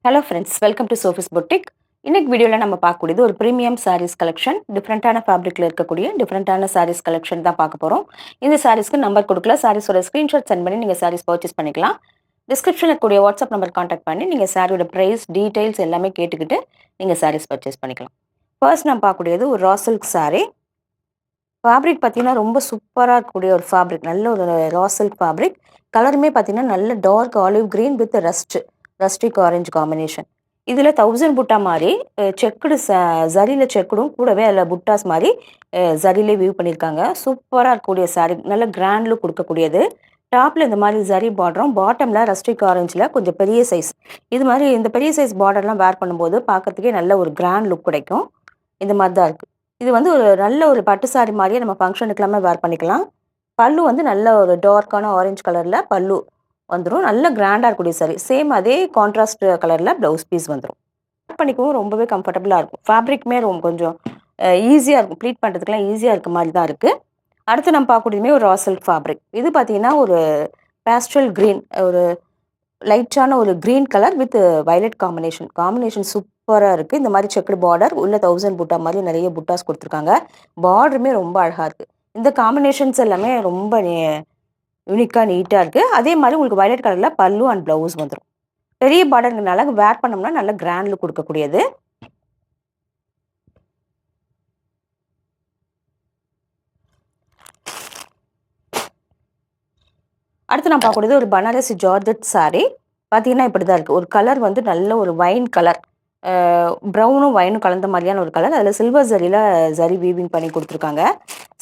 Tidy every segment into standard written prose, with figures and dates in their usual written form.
Hello friends, welcome to Sophie's boutique. இன்னைக்கு வீடியோவில் நம்ம பார்க்கக்கூடியது ஒரு ப்ரீமியம் சாரீஸ் கலெக்ஷன். டிஃப்ரெண்ட்டான ஃபேப்ரிக்கில் இருக்கக்கூடிய டிஃப்ரெண்ட்டான சாரீஸ் கலெக்ஷன் தான் பார்க்க போகிறோம். இந்த சாரீஸ்க்கு நம்பர் கொடுக்கல, சாரீஸோட ஸ்க்ரீன்ஷாட் சென்ட் பண்ணி நீங்கள் சாரீஸ் பர்ச்சேஸ் பண்ணிக்கலாம். டிஸ்கிரிப்ஷனில் இருக்கக்கூடிய வாட்ஸ்அப் நம்பர் காண்டாக்ட் பண்ணி நீங்கள் சாரியோட ப்ரைஸ் டீட்டெயில்ஸ் எல்லாமே கேட்டுக்கிட்டு நீங்கள் சாரீஸ் பர்ச்சேஸ் பண்ணிக்கலாம். ஃபர்ஸ்ட் நம்ம பார்க்கக்கூடியது ஒரு ரா சில்க் சாரீ. ஃபேப்ரிக் பார்த்தீங்கன்னா ரொம்ப சூப்பராக இருக்கக்கூடிய ஒரு ஃபேப்ரிக், நல்ல ஒரு ரா சில்க் ஃபேப்ரிக். கலருமே பார்த்தீங்கன்னா நல்ல dark olive green with rustic orange combination. இதில் 1000 புட்டா மாதிரி செக்குடு ஜரியில் செக்குடும் கூடவே அதில் புட்டாஸ் மாதிரி ஜரிலே வியூ பண்ணியிருக்காங்க. சூப்பராக இருக்கக்கூடிய சாரீ, நல்ல கிராண்ட் லுக் கொடுக்கக்கூடியது. டாப்பில் இந்த மாதிரி ஜரி பார்டரும், பாட்டமில் ரஸ்டிக் ஆரஞ்சில் கொஞ்சம் பெரிய சைஸ். இது மாதிரி இந்த பெரிய சைஸ் பார்டர்லாம் வேர் பண்ணும்போது பார்க்கறதுக்கே நல்ல ஒரு கிராண்ட் லுக் கிடைக்கும். இந்த மாதிரி தான் இருக்குது. இது வந்து ஒரு நல்ல ஒரு பட்டு சாரி மாதிரியே நம்ம ஃபங்க்ஷனுக்கெல்லாமே வேர் பண்ணிக்கலாம். பல்லு வந்து நல்ல ஒரு டார்க்கான ஆரஞ்சு கலரில் பல்லு வந்துடும். நல்ல கிராண்டாக இருக்கக்கூடிய சாரி. சேம் அதே கான்ட்ராஸ்ட் கலரில் ப்ளவுஸ் பீஸ் வந்துடும். வேர் பண்ணிக்கவும் ரொம்பவே கம்ஃபர்டபுளாக இருக்கும். ஃபேப்ரிக்குமே ரொம்ப கொஞ்சம் ஈஸியாக இருக்கும், ப்ளீட் பண்ணுறதுக்குலாம் ஈஸியாக இருக்க மாதிரி தான் இருக்குது. அடுத்து நம்ம பார்க்கக்கூடியதுமே ஒரு ரா சில்க் ஃபேப்ரிக். இது பார்த்தீங்கன்னா ஒரு பேஸ்டல் க்ரீன், ஒரு லைட்டான ஒரு green colour with violet combination சூப்பராக இருக்குது. இந்த மாதிரி செக்குடு பார்டர் உள்ள 1000 புட்டா மாதிரி நிறைய புட்டாஸ் கொடுத்துருக்காங்க. பார்டருமே ரொம்ப அழகாக இருக்குது. இந்த காம்பினேஷன்ஸ் எல்லாமே ரொம்ப யூனிக்காக நீட்டாக இருக்குது. அதே மாதிரி உங்களுக்கு வயலட் கலரில் பல்லு அண்ட் ப்ளவுஸ் வந்துடும். பெரிய பார்டருங்கனால வேர் பண்ணோம்னா நல்ல கிராண்ட் லுக் கொடுக்கக்கூடியது. அடுத்து நான் பார்க்கக்கூடியது ஒரு பனாரசி ஜார்ஜெட் சாரீ. பார்த்தீங்கன்னா இப்படி தான் இருக்குது. ஒரு கலர் வந்து நல்ல ஒரு வைன் கலர், ப்ரௌனும் வைனும் கலந்த மாதிரியான ஒரு கலர். அதில் சில்வர் ஜரி வீவிங் பண்ணி கொடுத்துருக்காங்க.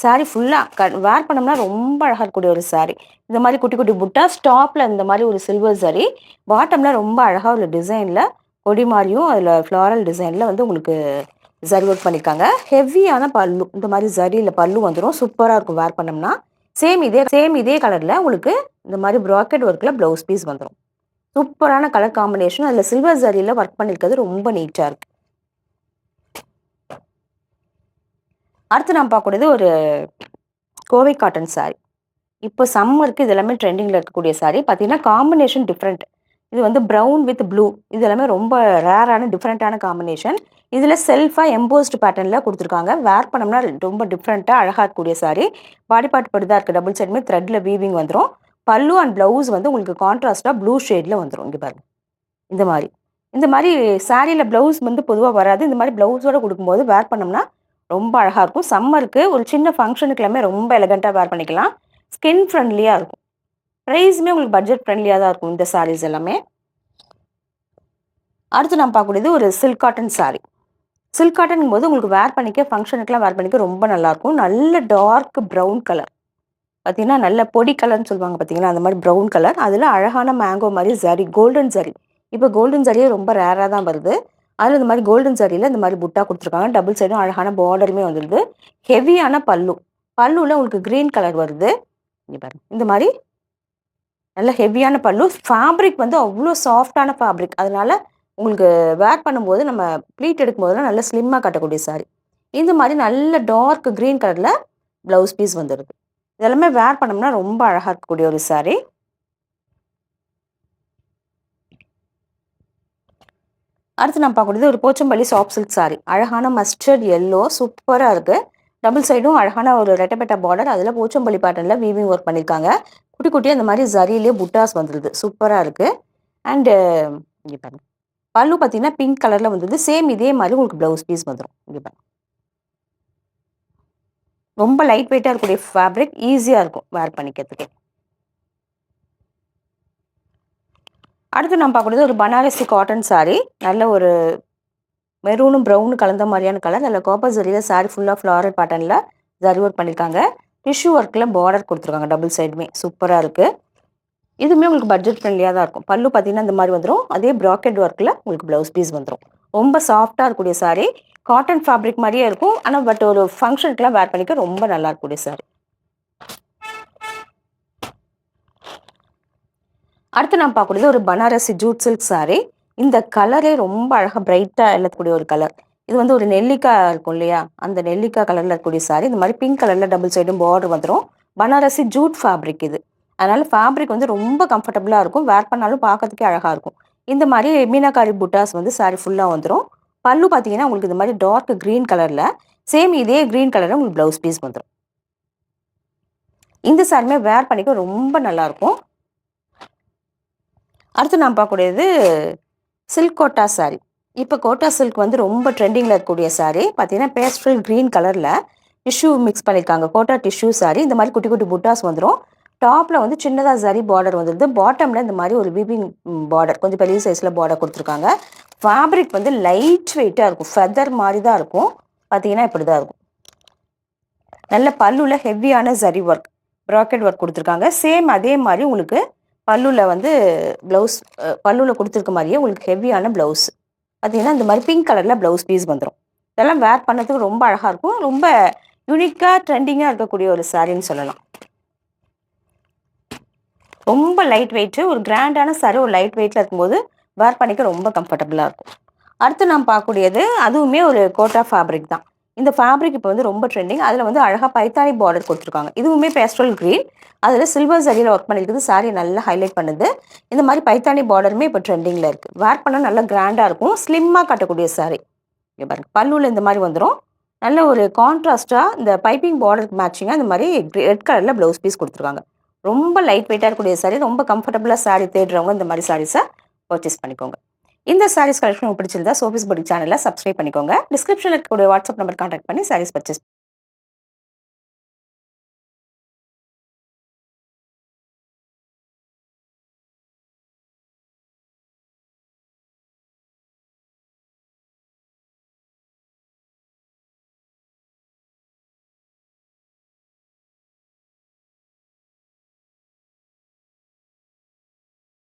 சாரீ ஃபுல்லாக வேர் பண்ணோம்னா ரொம்ப அழகாக இருக்கக்கூடிய ஒரு சாரீ. இந்த மாதிரி குட்டி குட்டி புட்டா ஸ்டாப்பில் இந்த மாதிரி ஒரு சில்வர் ஜரி, பாட்டமில் ரொம்ப அழகாக ஒரு டிசைனில் கொடி மாதிரியும் அதில் ஃப்ளாரல் டிசைனில் வந்து உங்களுக்கு ஜரி ஒர்க் பண்ணியிருக்காங்க. ஹெவியான பல்லு, இந்த மாதிரி ஜரியில் பல்லு வந்துடும். சூப்பராக இருக்கும் வேர் பண்ணோம்னா. சேம் இதே கலரில் உங்களுக்கு இந்த மாதிரி ப்ராக்கெட் ஒர்க்கில் ப்ளவுஸ் பீஸ் வந்துடும். சூப்பரான கலர் காம்பினேஷன். அதில் சில்வர் ஜரியில் ஒர்க் பண்ணியிருக்கிறது ரொம்ப நீட்டாக இருக்குது. அடுத்து நான் பார்க்கக்கூடியது ஒரு கோவை காட்டன் சாரீ. இப்போ சம்மருக்கு இது எல்லாமே ட்ரெண்டிங்கில் இருக்கக்கூடிய சாரீ. பார்த்தீங்கன்னா காம்பினேஷன் டிஃப்ரெண்ட். இது வந்து ப்ரௌன் வித் ப்ளூ, இது எல்லாமே ரொம்ப ரேரான டிஃப்ரெண்ட்டான காம்பினேஷன். இதில் செல்ஃபாக எம்போஸ்டு பேட்டர்னில் கொடுத்துருக்காங்க. வேர் பண்ணோம்னா ரொம்ப டிஃப்ரெண்ட்டாக அழகாக இருக்கக்கூடிய சாரீ. பாடி பார்ட் படி தான் இருக்குது. டபுள் சைடுமே த்ரெட்டில் வீவிங் வந்துடும். பல்லு அண்ட் ப்ளவுஸ் வந்து உங்களுக்கு கான்ட்ராஸ்ட்டாக ப்ளூ ஷேடில் வந்துடும். இங்கே பாருங்கள், இந்த மாதிரி சாரியில் ப்ளவுஸ் வந்து பொதுவாக வராது. இந்த மாதிரி ப்ளவுஸோடு கொடுக்கும்போது வேர் பண்ணோம்னா ரொம்ப அழகாக இருக்கும். சம்மருக்கு ஒரு சின்ன ஃபங்க்ஷனுக்கு எல்லாமே ரொம்ப எலகண்ட்டாக வேர் பண்ணிக்கலாம். ஸ்கின் ஃப்ரெண்ட்லியாக இருக்கும். ப்ரைஸுமே உங்களுக்கு பட்ஜெட் ஃப்ரெண்ட்லியாக தான் இருக்கும் இந்த சாரீஸ் எல்லாமே. அடுத்து நான் பார்க்கக்கூடியது ஒரு silk cotton sari. Silk cotton போது உங்களுக்கு வேர் பண்ணிக்க, ஃபங்க்ஷனுக்குலாம் வேர் பண்ணிக்க ரொம்ப நல்லாயிருக்கும். நல்ல டார்க் ப்ரௌன் கலர், பார்த்தீங்கன்னா நல்ல பொடி கலர்னு சொல்லுவாங்க பார்த்தீங்கன்னா, அந்த மாதிரி ப்ரௌன் கலர். அதில் அழகான மேங்கோ மாதிரி ஜரி, கோல்டன் ஜரி. இப்போ கோல்டன் ஜரியே ரொம்ப ரேராக தான் வருது. அதில் இந்த மாதிரி கோல்டன் ஜரியில் இந்த மாதிரி புட்டா கொடுத்துருக்காங்க. டபுள் சைடும் அழகான பார்டருமே வந்துடுது. ஹெவியான பல்லுவில் உங்களுக்கு க்ரீன் கலர் வருது. இங்கே பாருங்கள், இந்த மாதிரி நல்ல ஹெவியான பல்லு. ஃபேப்ரிக் வந்து அவ்வளோ சாஃப்டான ஃபேப்ரிக். அதனால உங்களுக்கு வேர் பண்ணும்போது நம்ம ப்ளீட் எடுக்கும்போதெல்லாம் நல்ல ஸ்லிம்மாக கட்டக்கூடிய சாரீ. இந்த மாதிரி நல்ல டார்க் க்ரீன் கலரில் ப்ளவுஸ் பீஸ் வந்துடுது. இதெல்லாமே வேர் பண்ணோம்னா ரொம்ப அழகாக இருக்கக்கூடிய ஒரு சாரீ. அடுத்து நான் பார்க்கக்கூடியது ஒரு போச்சம்பள்ளி சாஃப்ட் சில்க் சாரீ. அழகான மஸ்டர்ட் எல்லோ, சூப்பராக இருக்குது. டபுள் சைடும் அழகான ஒரு ரெட்டப்பெட்டா பார்டர், அதில் போச்சம்பள்ளி பேட்டர்னில் வீவிங் ஒர்க் பண்ணியிருக்காங்க. குட்டி குட்டியாக அந்த மாதிரி ஜரியிலே புட்டாஸ் வந்துடுது. சூப்பராக இருக்குது. அண்டு இங்கே பாருங்கள், பல்லு பார்த்தீங்கன்னா பிங்க் கலரில் வந்துடுது. சேம் இதே மாதிரி உங்களுக்கு ப்ளவுஸ் பீஸ் வந்துடும். இங்கே பாருங்கள், ரொம்ப லைட் வெயிட்டாக இருக்கக்கூடிய ஃபேப்ரிக், ஈஸியாக இருக்கும் வேர் பண்ணிக்கிறதுக்கு. அடுத்து நம்ம பார்க்கக்கூடியது ஒரு பனாரசி காட்டன் சாரீ. நல்ல ஒரு மெரூனும் ப்ரௌனும் கலந்த மாதிரியான கலர். அதில் காப்பர் ஜரியில் சாரீ ஃபுல்லாக ஃப்ளாரல் பேட்டர்னில் ஜரி ஒர்க் பண்ணியிருக்காங்க. டிஷ்யூ ஒர்க்கில் பார்டர் கொடுத்துருக்காங்க டபுள் சைடுமே. சூப்பராக இருக்குது. இதுவுமே உங்களுக்கு பட்ஜெட் ஃப்ரெண்ட்லியாக தான் இருக்கும். பல்லு பார்த்தீங்கன்னா இந்த மாதிரி வந்துடும். அதே ப்ராக்கெட் ஒர்க்கில் உங்களுக்கு ப்ளவுஸ் பீஸ் வந்துடும். ரொம்ப சாஃப்டாக இருக்கக்கூடிய சாரீ. காட்டன் ஃபேப்ரிக் மாதிரியே இருக்கும். ஆனால் பட் ஒரு ஃபங்க்ஷனுக்குலாம் வேர் பண்ணிக்க ரொம்ப நல்லா இருக்கக்கூடிய சாரீ. அடுத்து நான் பார்க்கக்கூடியது ஒரு பனாரசி ஜூட் சில்க் சாரீ. இந்த கலரே ரொம்ப அழகாக பிரைட்டாக இருக்கக்கூடிய ஒரு கலர். இது வந்து ஒரு நெல்லிக்காய் இருக்கும் இல்லையா, அந்த நெல்லிக்காய் கலரில் இருக்கக்கூடிய சாரீ. இந்த மாதிரி பிங்க் கலரில் டபுள் சைடும் பார்டர் வந்துடும். பனாரசி ஜூட் ஃபேப்ரிக் இது. அதனால் ஃபேப்ரிக் வந்து ரொம்ப கம்ஃபர்டபுளாக இருக்கும். வேர் பண்ணாலும் பார்க்கறதுக்கே அழகாக இருக்கும். இந்த மாதிரி மீனாக்காரி புட்டாஸ் வந்து சாரி ஃபுல்லாக வந்துடும். பல்லு பார்த்தீங்கன்னா உங்களுக்கு இந்த மாதிரி டார்க் க்ரீன் கலரில், சேம் இதே க்ரீன் கலரில் உங்களுக்கு ப்ளவுஸ் பீஸ் வந்துடும். இந்த சாரியுமே வேர் பண்ணிக்க ரொம்ப நல்லாயிருக்கும். அடுத்து நான் பார்க்கக்கூடியது சில்க் கோட்டா சாரி. இப்போ கோட்டா சில்க் வந்து ரொம்ப ட்ரெண்டிங்கில் இருக்கக்கூடிய சாரி பார்த்தீங்கன்னா பேஸ்டல் க்ரீன் கலரில் டிஷ்யூ மிக்ஸ் பண்ணியிருக்காங்க. கோட்டா டிஷ்யூ சாரி. இந்த மாதிரி குட்டி குட்டி புட்டாஸ் வந்துடும். டாப்பில் வந்து சின்னதாக சரி பார்டர் வந்துடுது. பாட்டமில் இந்த மாதிரி ஒரு வீவிங் பார்டர், கொஞ்சம் பெரிய சைஸில் பார்டர் கொடுத்துருக்காங்க. ஃபேப்ரிக் வந்து லைட் வெயிட்டாக இருக்கும். ஃபெதர் மாதிரி தான் இருக்கும். பார்த்தீங்கன்னா இப்படி தான் இருக்கும். நல்ல பல்லுவில் ஹெவியான சரி ஒர்க், ப்ராக்கெட் ஒர்க் கொடுத்துருக்காங்க. சேம் அதே மாதிரி உங்களுக்கு பல்லுவில் வந்து ப்ளவுஸ், பல்லுவில் கொடுத்துருக்க மாதிரியே உங்களுக்கு ஹெவியான ப்ளவுஸ் பார்த்தீங்கன்னா இந்த மாதிரி பிங்க் கலரில் ப்ளவுஸ் பீஸ் வந்துடும். இதெல்லாம் வேர் பண்ணதுக்கு ரொம்ப அழகாக இருக்கும். ரொம்ப யூனிக்காக ட்ரெண்டிங்காக இருக்கக்கூடிய ஒரு சாரின்னு சொல்லலாம். ரொம்ப லைட் வெயிட்டு, ஒரு கிராண்டான சாரி ஒரு லைட் வெயிட்டில் இருக்கும்போது வேர் பண்ணிக்க ரொம்ப கம்ஃபர்டபுளாக இருக்கும். அடுத்து நாம் பார்க்கக்கூடியது அதுவுமே ஒரு கோட்டா ஃபேப்ரிக் தான். இந்த ஃபேப்ரிக் இப்போ வந்து ரொம்ப ட்ரெண்டிங். அதில் வந்து அழகாக பைத்தானி பார்டர் கொடுத்துருக்காங்க. இதுவுமே பேஸ்டல் க்ரீன், அதில் சில்வர் சரியில் ஒர்க் பண்ணியிருக்குது. சாரி நல்லா ஹைலைட் பண்ணுது. இந்த மாதிரி பைத்தானி பார்டருமே இப்போ ட்ரெண்டிங்கில் இருக்குது. வேர் பண்ணால் நல்லா கிராண்டாக இருக்கும். ஸ்லிம்மாக கட்டக்கூடிய சாரி. இங்கே பாருங்கள், பல்லுவில் இந்த மாதிரி வந்துடும். நல்ல ஒரு கான்ட்ராஸ்ட்டாக இந்த பைப்பிங் பார்டருக்கு மேட்சிங்காக இந்த மாதிரி ரெட் கலரில் ப்ளவுஸ் பீஸ் கொடுத்துருக்காங்க. ரொம்ப லைட் வெயிட்டாக இருக்கக்கூடிய சாரி, ரொம்ப கம்ஃபர்டபுளாக சாரி தேடுறவங்க இந்த மாதிரி சாரீஸை பர்ச்சேஸ் பண்ணிக்கோங்க. இந்த சாரீஸ் கலெக்ஷன் பிடிச்சிருந்தா சோஃபிஸ் பொட்டிக் சேனலை சப்ஸ்கிரைப் பண்ணிக்கோங்க. டிஸ்கிரிப்ஷனில் இருக்கக்கூடிய வாட்ஸ்அப் நம்பர் கான்டாக்ட் பண்ணி சாரீஸ் பர்ச்சேஸ்